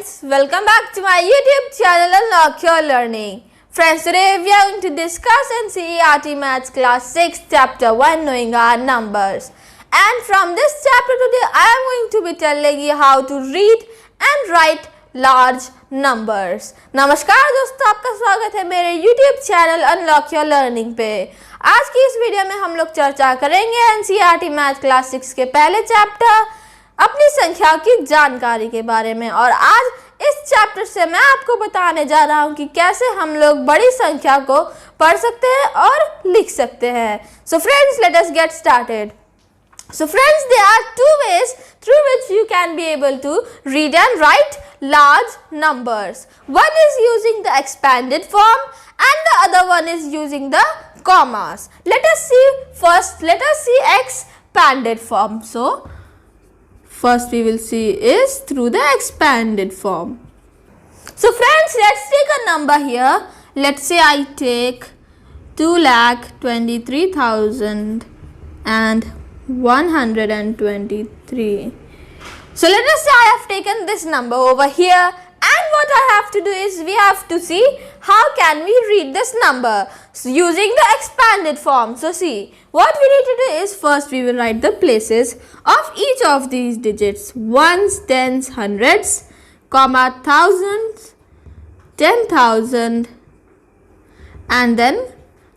friends, welcome back to my YouTube channel Unlock Your Learning. Friends, today we are going to discuss NCERT Maths Class 6 Chapter 1 Knowing Our Numbers. And from this chapter today I am going to be telling you how to read and write large numbers. नमस्कार दोस्तों, आपका स्वागत है मेरे YouTube channel Unlock Your Learning पे। आज की इस वीडियो में हम लोग चर्चा करेंगे NCERT Maths Class 6 के पहले चैप्टर अपनी संख्या की जानकारी के बारे में। और आज इस चैप्टर से मैं आपको बताने जा रहा हूं कि कैसे हम लोग बड़ी संख्या को पढ़ सकते हैं और लिख सकते हैं। So friends, let us get started. So friends, there are two ways through which you can be able to read and write large numbers. One is using the expanded form and the other one is using the commas. Let us see expanded form. So first we will see is through the expanded form. So friends, let's take a number here. Let's say I take 2,23,123. So let us say I have taken this number over here, and what I have to do is we have to see how can we read this number using the expanded form. So see, what we need to do is first we will write the places of each of these digits: ones, tens, hundreds, comma, thousands, 10,000 and then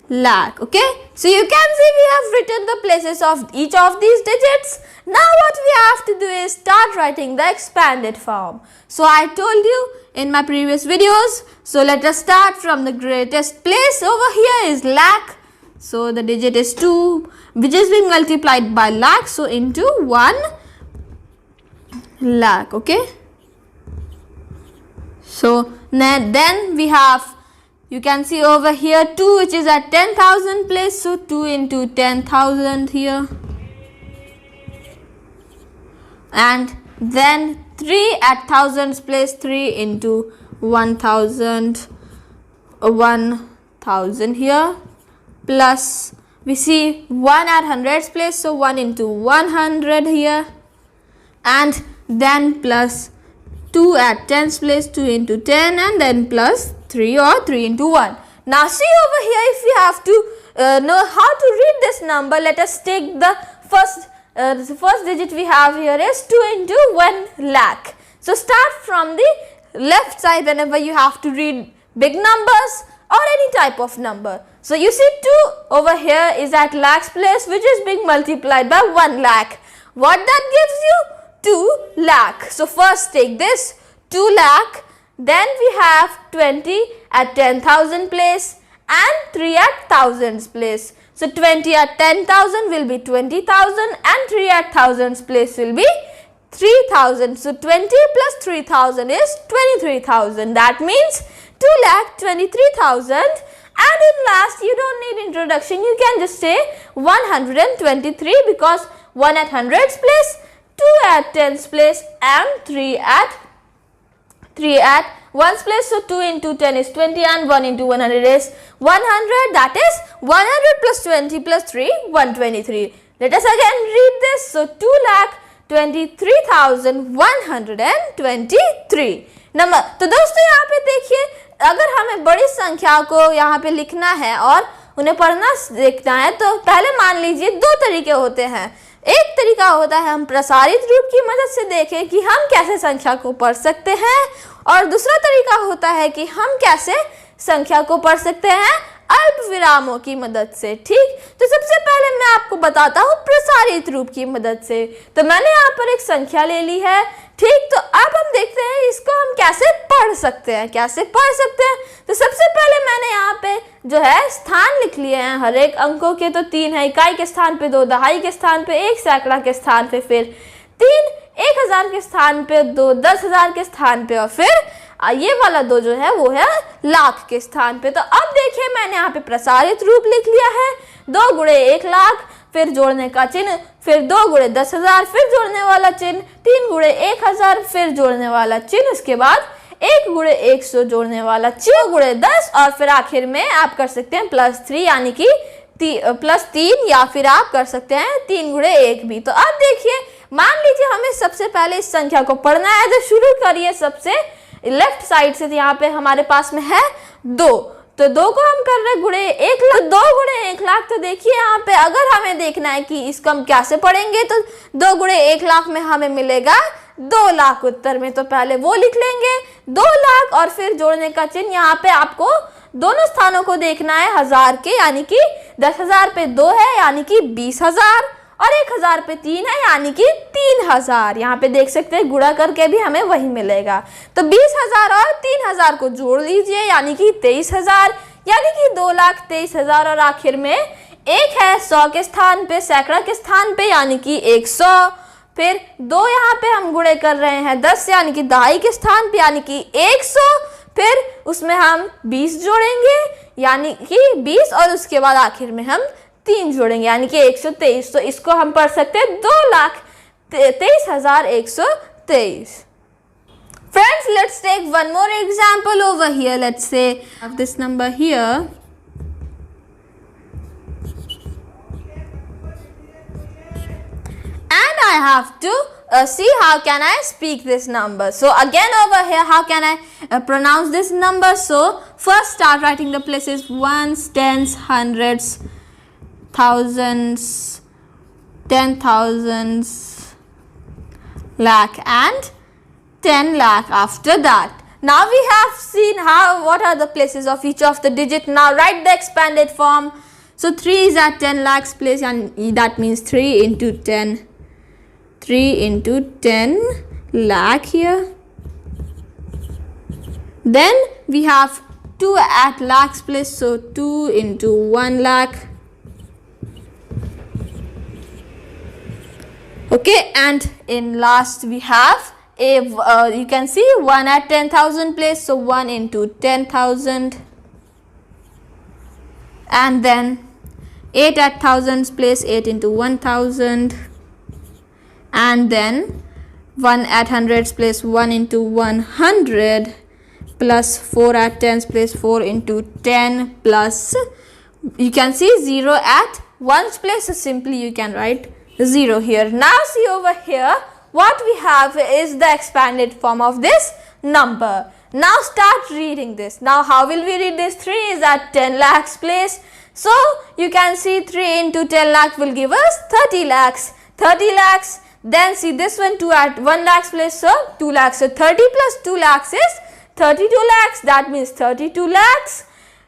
lakh. Okay, so you can see we have written the places of each of these digits. Now what we have to do is start writing the expanded form. So I told you in my previous videos, so let us start from the greatest place. Over here is lakh. So the digit is 2, which is being multiplied by lakh, so into 1 lakh. Okay, so then we have, you can see over here 2, which is at 10,000 place, so 2 into 10,000 here, and then 3 at thousands place, 3 into 1,000 here, plus we see 1 at hundreds place, so 1 into 100 here, and then plus 2 at tens place, 2 into 10, and then plus 3 or 3 into 1. Now see over here, if we have to know how to read this number, let us take the first digit we have here is 2 into 1 lakh. So start from the left side whenever you have to read big numbers or any type of number. So you see 2 over here is at lakhs place, which is being multiplied by 1 lakh. What that gives you? 2 lakh. So first take this 2 lakh, then we have 20 at 10,000 place and 3 at thousands place. So 20 at 10,000 will be 20,000 and 3 at thousands place will be 3,000. So 20 plus 3,000 is 23,000. That means 2,23,000. And in last, you don't need introduction. You can just say 123 because 1 at hundreds place, 2 at tens place and 3 at ones place. So 2 into 10 is 20 and 1 into 100 is 100. That is 100 plus 20 plus 3, 123. Let us again read this. So 2,23,123 number. तो दोस्तों यहाँ पे देखिए, अगर हमें बड़ी संख्या को यहाँ पे लिखना है और उन्हें पढ़ना देखना है, तो पहले मान लीजिए दो तरीके होते हैं। एक तरीका होता है हम प्रसारित रूप की मदद से देखें कि हम कैसे संख्या को पढ़ सकते हैं, और दूसरा तरीका होता है कि हम कैसे संख्या को पढ़ सकते हैं अल्प विरामों की मदद से। ठीक, तो सबसे पहले मैं आपको बताता हूँ प्रसारित रूप की मदद से। तो मैंने यहाँ पर एक संख्या ले ली है। ठीक, तो अब हम देखते हैं इसको हम कैसे पढ़ सकते हैं। तो सबसे पहले मैंने यहाँ पे जो है स्थान लिख लिए हैं। हर एक अंकों के तो 3 है, इकाई के स्थान पे 2, दहाई के स्थान पे 1, सैकड़ा के स्थान पे फिर 3, 1000 के स्थान पे 2, 10,000 के स्थान पे, और फिर ये वाला 2 जो है वो है लाख के स्थान पे। तो अब देखिए मैंने यहाँ पे प्रसारित रूप लिख लिया है। 2 गुणे 1 लाख, फिर जोड़ने का चिन्ह, फिर 2 गुणे 10,000, फिर जोड़ने वाला चिन्ह, 3 गुणे 1,000, फिर जोड़ने वाला चिन्ह, उसके बाद 1 गुणे 100 जोड़ने वाला चिन्ह, 2 गुणे 10, और फिर आखिर में आप कर सकते हैं +3 यानी कि +3, या फिर आप कर सकते हैं 3 गुणे 1 भी। तो अब देखिए, मान लीजिए हमें सबसे पहले इस संख्या को पढ़ना है, तो शुरू करिए सबसे लेफ्ट साइड से, तो यहाँ पे हमारे पास में है 2, तो 2 को हम कर रहे गुणे 1 लाख, 2 गुणे 1 लाख। तो देखिए यहाँ पे अगर हमें देखना है कि इसको हम कैसे पढ़ेंगे, तो 2 गुणे 1 लाख में हमें मिलेगा 2 लाख उत्तर में, तो पहले वो लिख लेंगे 2 लाख, और फिर जोड़ने का चिन्ह यहाँ पे आपको दोनों स्थानों को देखना है हजार के, यानी कि 10,000 पे 2 है यानी कि 20,000, और 1,000 पे 3 है यानी कि 3,000। यहाँ पे देख सकते हैं गुणा करके भी हमें वही मिलेगा। तो 20,000 और 3,000 को जोड़ लीजिए यानी कि 23,000, यानी कि 2,23,000, और आखिर में एक है 100 के स्थान पे, सैकड़ा के स्थान पे, यानी कि 100। फिर 2 यहाँ पे हम गुणे कर रहे हैं 10 यानी कि दहाई के स्थान पे, यानी कि 100। फिर उसमें हम 20 जोड़ेंगे यानी कि 20, और उसके बाद आखिर में हम 3 जोड़ेंगे यानी कि 123। तो इसको हम पढ़ सकते हैं 2,23,123। Friends, let's take one more example over here. Let's say I have this number here. And I have to see how can I speak this number. So again over here, how can I pronounce this number? So first start writing the places, ones, tens, hundreds, thousands, 10,000s, lakh, and 10 lakh after that. Now we have seen what are the places of each of the digit. Now write the expanded form. So 3 is at 10 lakhs place, and that means 3 into 10. 3 into 10 lakh here. Then we have 2 at lakhs place, so 2 into 1 lakh. Okay, and in last we have you can see 1 at 10,000 place, so 1 into 10,000. And then 8 at thousands place, 8 into 1,000. And then 1 at hundreds place, 1 into 100, plus 4 at tens place, 4 into 10, plus you can see 0 at ones place, so simply you can write 0 here. Now see over here, what we have is the expanded form of this number. Now start reading this. Now how will we read this? 3 is at 10 lakhs place, so you can see 3 into 10 lakh will give us 30 lakhs. 30 lakhs. Then see this one, 2 at 1 lakhs place, so 2 lakhs. So 30 plus 2 lakhs is 32 lakhs. That means 32 lakhs.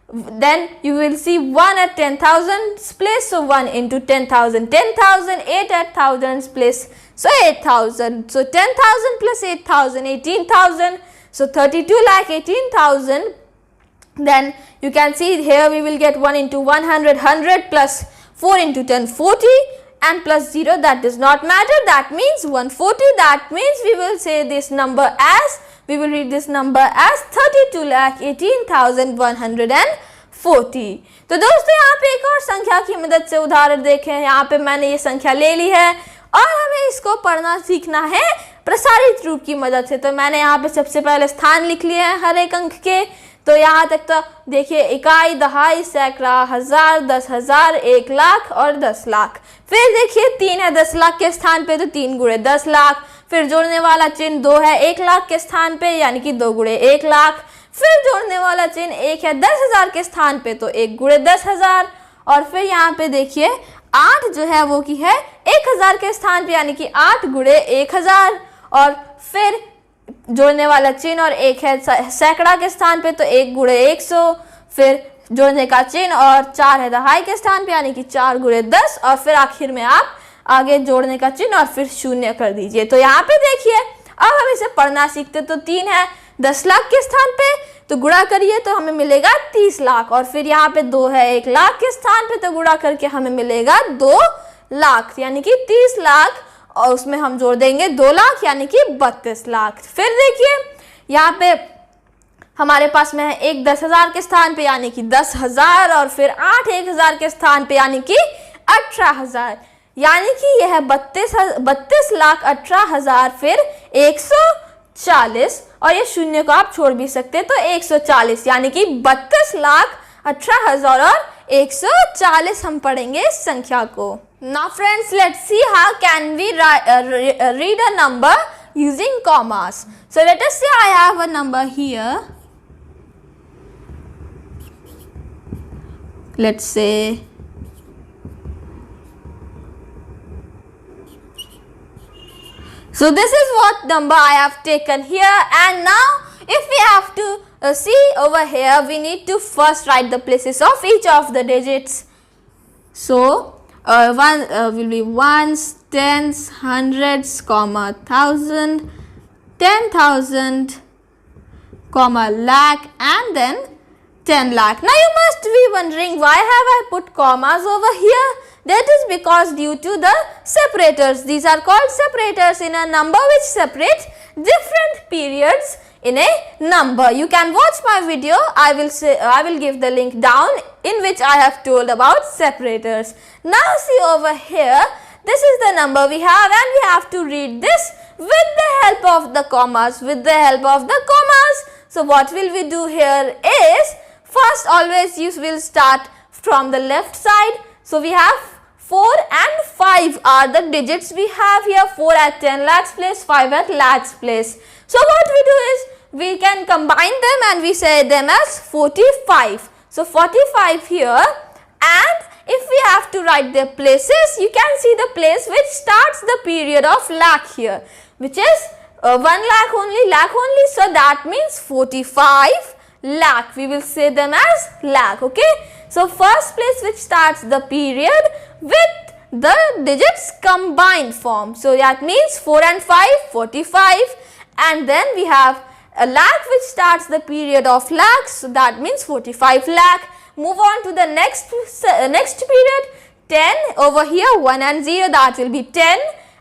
Then you will see 1 at 10,000 place, so 1 into 10,000, 10,000. 8 at thousands place, so 8,000. So 10,000 plus 8,000, 18,000. So 32 lakh 18,000. Then you can see here we will get 1 into 100, 100 plus 4 into 10, 40. And plus 0, that does not matter, that means 140. That means we will say this number as, we will read this number as 32,18,140. तो दोस्तों यहाँ पे एक और संख्या की मदद से उदाहरण देखें। यहाँ पे मैंने ये संख्या ले ली है और हमें इसको पढ़ना सीखना है प्रसारित रूप की मदद से। तो मैंने यहाँ पे सबसे पहले स्थान लिख लिए हैं हर एक अंक के। तो यहाँ तक तो देखिए इकाई, दहाई, सैकड़ा, हजार, 10,000, 1 लाख और 10 लाख। फिर देखिए 3 है 10 लाख के स्थान पे, तो 3 गुणे 10 लाख। फिर जोड़ने वाला चिन्ह 2 है 1 लाख के स्थान पे, यानी कि 2 गुणे 1 लाख। फिर जोड़ने वाला चिन्ह 1 है 10,000 के स्थान पे, तो 1 गुणे 10,000। और फिर यहाँ पे देखिए 8 जो है वो की है 1,000 के स्थान पे, यानी कि 8 गुणे 1,000। और फिर जोड़ने वाला चिन्ह और 1 है सैकड़ा के स्थान पे, तो 1 गुणे 100। फिर जोड़ने का चिन्ह और 4 है दहाई के स्थान पे, यानी कि 4 गुणे 10। और फिर आखिर में आप आगे जोड़ने का चिन्ह और फिर 0 कर दीजिए। तो यहाँ पे देखिए अब हम इसे पढ़ना सीखते। तो 3 है 10 लाख के स्थान पे, तो गुणा करिए तो हमें मिलेगा 30 लाख। और फिर यहाँ पे 2 है 1 लाख के स्थान पे, तो गुणा करके हमें मिलेगा 2 लाख, यानी कि 30 लाख। और उसमें हम जोड़ देंगे 2 लाख, यानी कि 32 लाख। फिर देखिए यहाँ पे हमारे पास में है 1 10,000 के स्थान पे, यानी कि 10,000। और फिर 8 1,000 के स्थान पे, यानी कि 18,000, यानी कि यह 32 लाख 18,000। फिर 140, और ये 0 को आप छोड़ भी सकते हैं, तो 140, यानी कि 32 लाख 18,000 और 140 हम पढ़ेंगे इस संख्या को। Now friends, let's see how can we read a number using commas. So let us say I have a number here. Let's say so this is what number I have taken here, and now if we have to see over here, we need to first write the places of each of the digits. So one will be ones, tens, hundreds, comma, thousand, 10,000, comma, lakh, and then 10 lakh. Now you must be wondering, why have I put commas over here? That is because due to the separators. These are called separators in a number which separate different periods in a number. You can watch my video. I will give the link down in which I have told about separators. Now see over here, this is the number we have, and we have to read this with the help of the commas. So what will we do here is, first always you will start from the left side. So we have 4 and 5 are the digits we have here. 4 at 10 lakhs place, 5 at lakhs place. So what we do is, we can combine them and we say them as 45. So 45 here, and if we have to write their places, you can see the place which starts the period of lakh here, which is 1 lakh only, so that means 45 lakh. We will say them as lakh, okay. So first place which starts the period with the digits combined form. So that means 4 and 5, 45, and then we have a lakh which starts the period of lakhs. So that means 45 lakh. Move on to the next period, 10 over here, 1 and 0, that will be 10,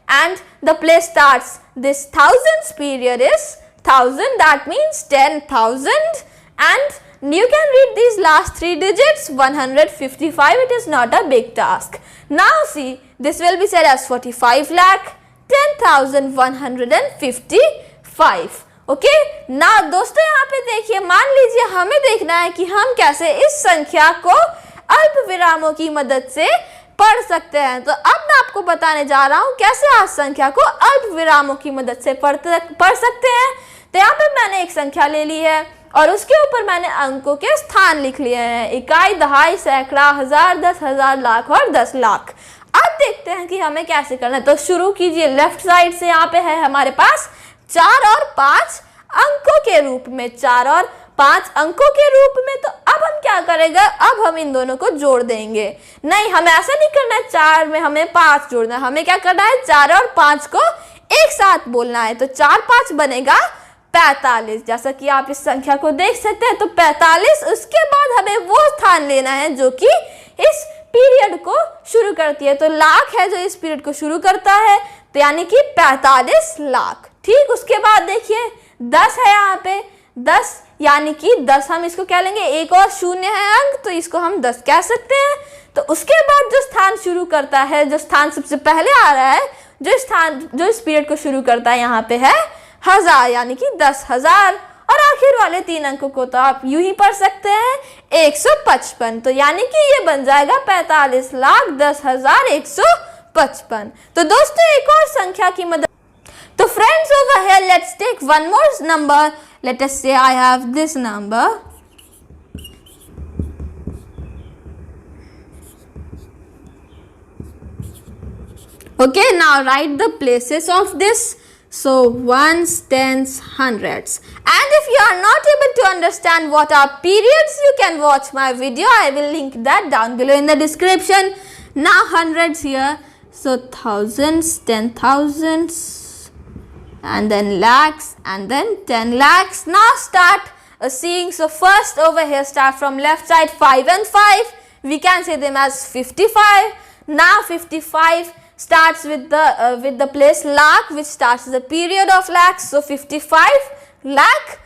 and the place starts this thousands period is 1000, that means 10,000, and you can read these last 3 digits, 155. It is not a big task. Now see, this will be said as 45 lakh, 10,155. Okay ना दोस्तों, यहाँ पे देखिए, मान लीजिए हमें देखना है कि हम कैसे इस संख्या को अल्प विरामों की मदद से पढ़ सकते हैं। तो अब मैं आपको बताने जा रहा हूँ कैसे आप संख्या को अल्प विरामों की मदद से पढ़ सकते हैं। तो यहाँ पे मैंने एक संख्या ले ली है और उसके ऊपर मैंने अंकों के स्थान लिख लिए हैं, इकाई, दहाई, सैकड़ा, हजार, 10,000, लाख और 10 लाख। अब देखते हैं कि हमें कैसे करना है। तो शुरू कीजिए लेफ्ट साइड से। यहाँ पे है हमारे पास 4 और 5 अंकों के रूप में, 4 और 5 अंकों के रूप में। तो अब हम क्या करेंगे, अब हम इन दोनों को जोड़ देंगे। नहीं, हमें ऐसा नहीं करना है 4 में हमें 5 जोड़ना है, हमें क्या करना है 4 और 5 को एक साथ बोलना है। तो 4 5 बनेगा 45, जैसा कि आप इस संख्या को देख सकते हैं। तो 45, उसके बाद हमें वो स्थान लेना है जो कि इस पीरियड को शुरू करती है। तो लाख है जो इस पीरियड को शुरू करता है, तो यानी कि 45 लाख। ठीक, उसके बाद देखिए 10 है यहाँ पे, 10 यानी कि 10 हम इसको क्या लेंगे, एक और शून्य है अंक, तो इसको हम 10 कह सकते हैं। तो उसके बाद जो स्थान शुरू करता है, जो स्थान सबसे पहले आ रहा है, जो स्थान जो इस पीरियड को शुरू करता है यहाँ पे है 1000, यानी कि 10,000। और आखिर वाले 3 अंकों को तो आप यूं ही पढ़ सकते हैं 155। तो यानी कि ये बन जाएगा 45,10,155। तो दोस्तों एक और संख्या की मदद। तो friends, over here let's take one more number. Let us say I have this number. Okay, now write the places of this. So ones, tens, hundreds. And if you are not able to understand what are periods, you can watch my video. I will link that down below in the description. Now hundreds here. So thousands, 10,000s, and then lakhs, and then 10 lakhs. Now start seeing. So first over here, start from left side, 5 and 5. We can say them as 55. Now 55 starts with the place lakh, which starts the period of lakhs. So 55 lakh.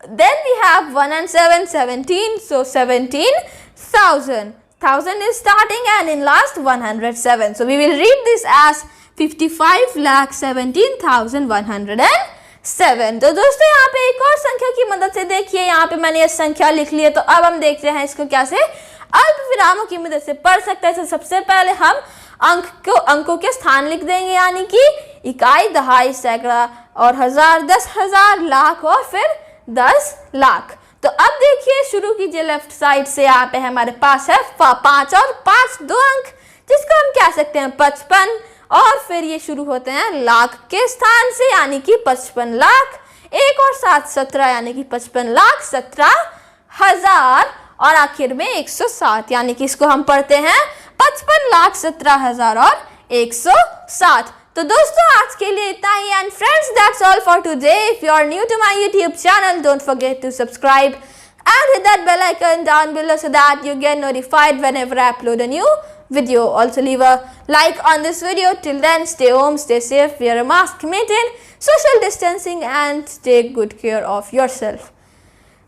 Then we have 1 and 7, 17. So 17,000. 1000 is starting, and in last 107. So we will read this as 55,17,107। तो दोस्तों यहाँ पे एक और संख्या की मदद से देखिए, यहाँ पे मैंने ये संख्या लिख ली है। तो अब हम देखते हैं इसको कैसे अल्प विरामों की मदद से पढ़ सकते हैं। तो सबसे पहले हम अंकों के स्थान लिख देंगे, यानी कि इकाई, दहाई, सैकड़ा और हजार, 10,000, लाख और फिर 10 लाख। तो अब देखिए, शुरू कीजिए लेफ्ट साइड से। यहाँ पे हमारे पास है 5 और 5 2 अंक, जिसको हम कह सकते हैं 55, और फिर ये शुरू होते हैं लाख के स्थान से, यानी कि 55 लाख। 1 और 7 17, यानी कि 55 लाख 17,000, और आखिर में 107, यानी कि इसको हम पढ़ते हैं 55 लाख 17,000 और 107। तो दोस्तों आज के लिए इतना ही, and friends that's all for today. If you are new to my YouTube channel, don't forget to subscribe and hit that bell icon down below so that you get notified whenever I upload a new video. Also leave a like on this video. Till then, stay home, stay safe, wear a mask, maintain social distancing, and take good care of yourself.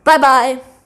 Bye bye.